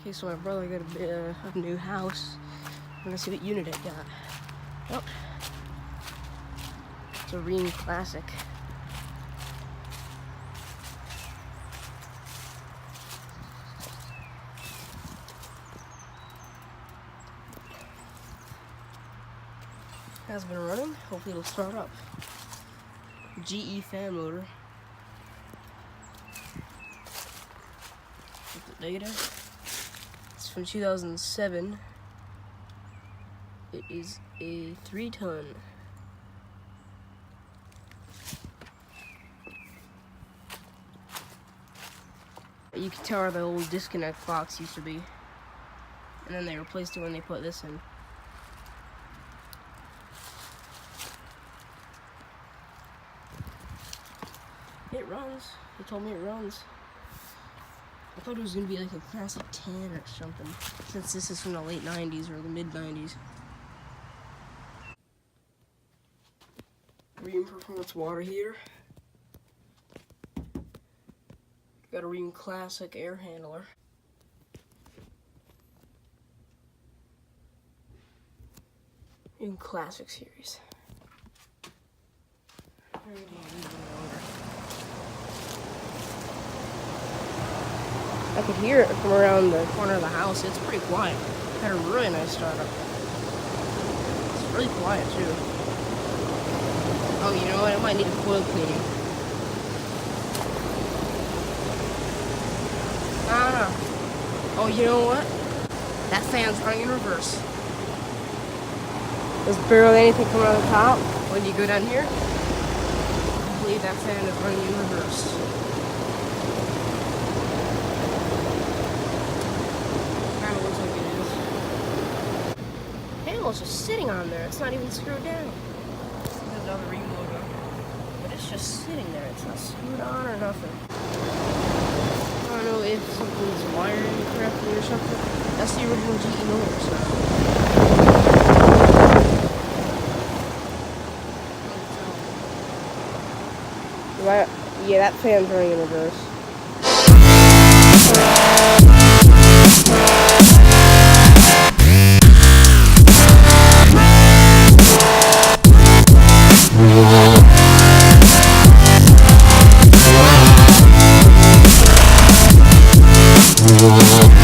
Okay, so my brother got a new house. I'm gonna see what unit it got. Oh, it's a Rheem Classic. Has been running. Hopefully it'll start up. GE fan motor. With the data. It's from 2007. It is a 3-ton. You can tell where the old disconnect box used to be. And then they replaced it when they put this in. It runs. They told me it runs. I thought it was going to be like a Classic 10 or something, since this is from the late 90s or the mid 90s. Rheem Performance water heater. Got a Rheem Classic air handler. Rheem Classic series. I could hear it from around the corner of the house. It's pretty quiet. Had a really nice startup. It's really quiet too. Oh, you know what? It might need a coil cleaning. Oh, you know what? That fan's running in reverse. There's barely anything coming out of the top. When you go down here, I believe that fan is running in reverse. It's just sitting on there. It's not even screwed down. There's another Rheem logo, but it's just sitting there. It's not screwed on or nothing. I don't know if something's wired incorrectly or something. That's the original GE motor stuff. Yeah, that fan's running in reverse. Yeah.